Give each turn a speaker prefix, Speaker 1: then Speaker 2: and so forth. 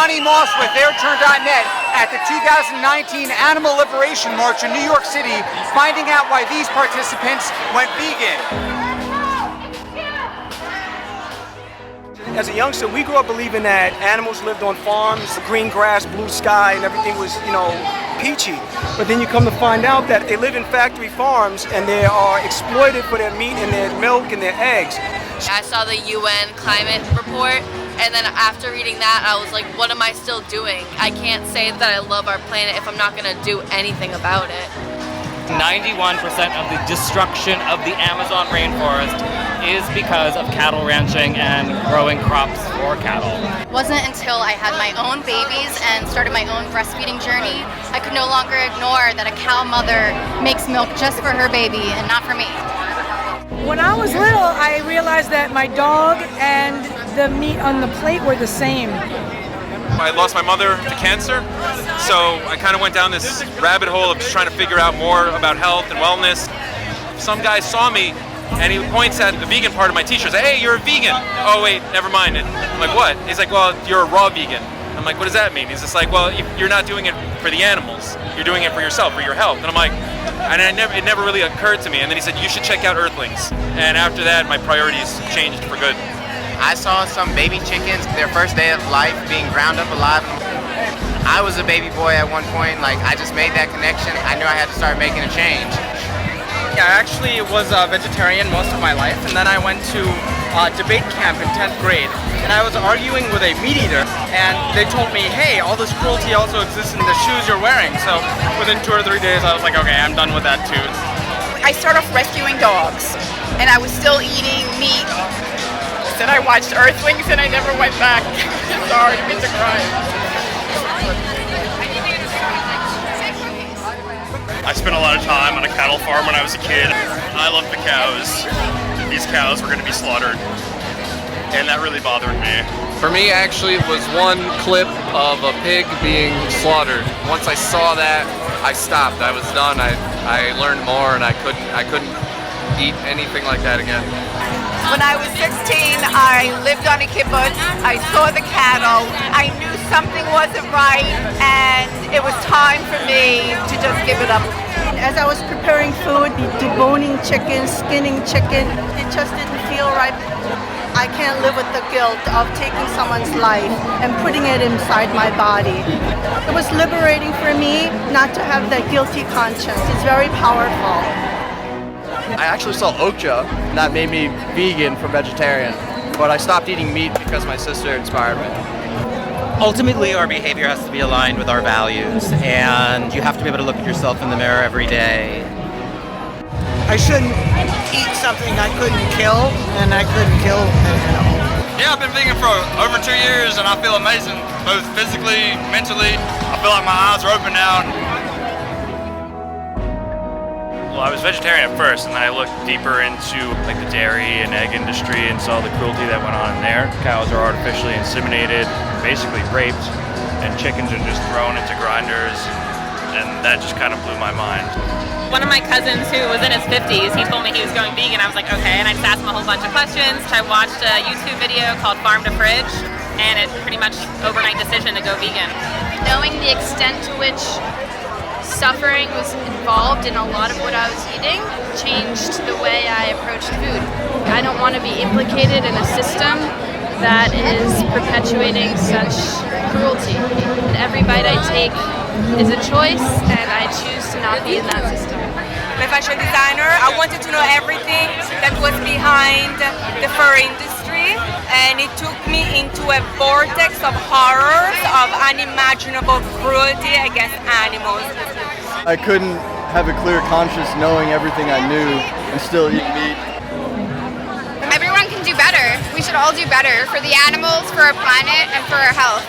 Speaker 1: Bonnie Moss with AirTurn.net at the 2019 Animal Liberation March in New York City, finding out why these participants went vegan.
Speaker 2: As a youngster, we grew up believing that animals lived on farms, green grass, blue sky, and everything was, peachy. But then you come to find out that they live in factory farms and they are exploited for their meat and their milk and their eggs.
Speaker 3: I saw the UN climate report, and then after reading that, I was like, what am I still doing? I can't say that I love our planet if I'm not going to do anything about it.
Speaker 4: 91% of the destruction of the Amazon rainforest is because of cattle ranching and growing crops for cattle.
Speaker 5: It wasn't until I had my own babies and started my own breastfeeding journey, I could no longer ignore that a cow mother makes milk just for her baby and not for me.
Speaker 6: When I was little, I realized that my dog and the meat on the plate were the same.
Speaker 7: I lost my mother to cancer, so I kind of went down this rabbit hole of just trying to figure out more about health and wellness. Some guy saw me, and he points at the vegan part of my t-shirt. He's like, hey, you're a vegan. Oh, wait, never mind. I'm like, what? He's like, well, you're a raw vegan. I'm like, what does that mean? He's just like, well, you're not doing it for the animals. You're doing it for yourself, for your health. And I'm like, and it never really occurred to me. And then he said, you should check out Earthlings. And after that, my priorities changed for good.
Speaker 8: I saw some baby chickens, their first day of life, being ground up alive. I was a baby boy at one point, I just made that connection. I knew I had to start making a change.
Speaker 9: Yeah, I actually was a vegetarian most of my life, and then I went to debate camp in 10th grade, and I was arguing with a meat eater, and they told me, hey, all this cruelty also exists in the shoes you're wearing. So within 2 or 3 days, I was like, okay, I'm done with that too.
Speaker 10: I started off rescuing dogs, and I was still eating meat. Then I watched Earthlings and I never went back. Sorry, I meant to cry.
Speaker 11: I spent a lot of time on a cattle farm when I was a kid. I loved the cows. These cows were going to be slaughtered, and that really bothered me.
Speaker 12: For me, actually, it was one clip of a pig being slaughtered. Once I saw that, I stopped. I was done. I learned more, and I couldn't eat anything like that again.
Speaker 10: When I was 16, I lived on a kibbutz. I saw the cattle. I knew something wasn't right, and it was time for me to just give it up.
Speaker 6: As I was preparing food, deboning chicken, skinning chicken, it just didn't feel right. I can't live with the guilt of taking someone's life and putting it inside my body. It was liberating for me not to have that guilty conscience. It's very powerful.
Speaker 13: I actually saw Okja, and that made me vegan from vegetarian. But I stopped eating meat because my sister inspired me.
Speaker 14: Ultimately, our behavior has to be aligned with our values, and you have to be able to look at yourself in the mirror every day.
Speaker 15: I shouldn't eat something I couldn't kill, and I couldn't kill an animal.
Speaker 11: Yeah, I've been vegan for over 2 years, and I feel amazing, both physically, mentally. I feel like my eyes are open now. Well, I was vegetarian at first, and then I looked deeper into the dairy and egg industry and saw the cruelty that went on in there. Cows are artificially inseminated, basically raped, and chickens are just thrown into grinders, and that just kind of blew my mind.
Speaker 16: One of my cousins who was in his 50s, he told me he was going vegan. I was like, okay, and I just asked him a whole bunch of questions. I watched a YouTube video called Farm to Fridge, and it pretty much overnight decision to go vegan.
Speaker 5: Knowing the extent to which suffering was involved in a lot of what I was eating changed the way I approached food. I don't want to be implicated in a system that is perpetuating such cruelty. Every bite I take is a choice, and I choose to not be in that system.
Speaker 10: I'm a fashion designer. I wanted to know everything that was behind the fur industry, and it took me into a vortex of horrors, of unimaginable cruelty against animals.
Speaker 13: I couldn't have a clear conscience knowing everything I knew and still eat meat.
Speaker 5: Everyone can do better. We should all do better for the animals, for our planet, and for our health.